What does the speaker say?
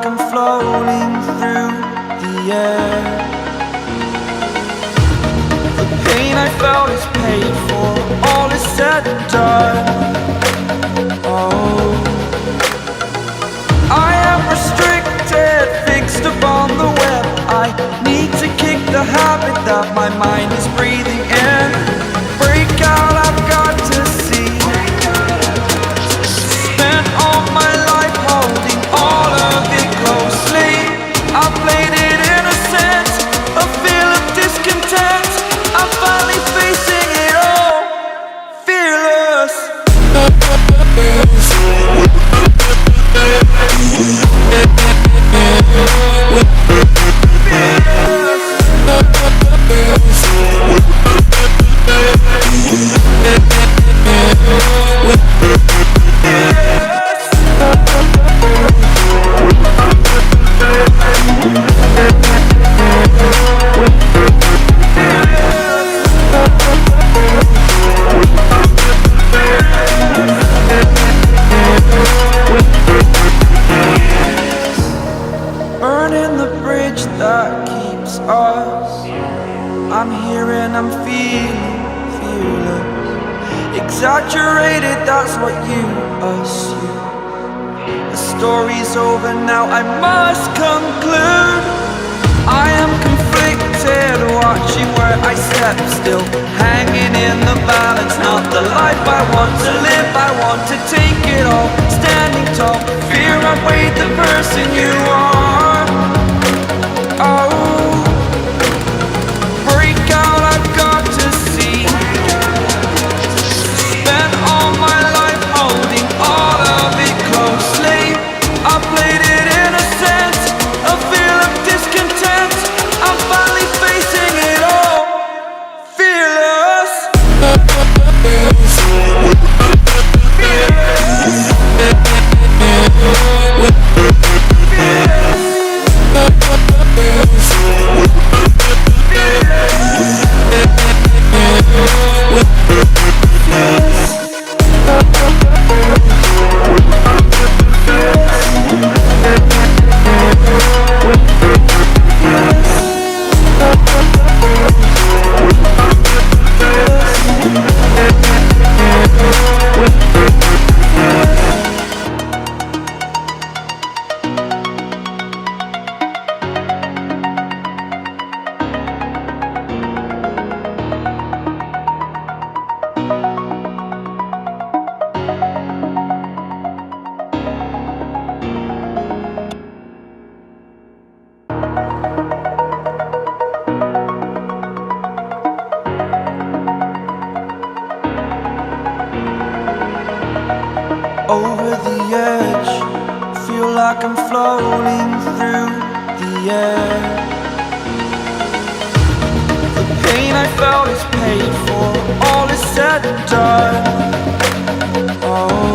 like I'm floating through the air. The pain I felt is paid for, all is said and done. Oh, I am restricted, fixed upon the web. I need to kick the habit that my mind is breathing in. Break out, I've got to see. Spent all my life holding all of it closely. I played it innocent, a feel of discontent. I'm finally facing it all, fearless. Burning the bridge that keeps us. I'm here and I'm feeling fearless. Exaggerated, that's what you assume. The story's over now, I must conclude. I am conflicted, watching where I step still, hanging in the balance. Not the life I want to live, I want to take it all. Standing tall, fear outweighed the person you are. Oh, break out, I've got to see. Spent all my life holding all of it closely. I played it innocent, a feel of discontent. I'm finally facing it all, fearless. Over the edge, feel like I'm floating through the air. The pain I felt is paid for, all is said and done. Oh,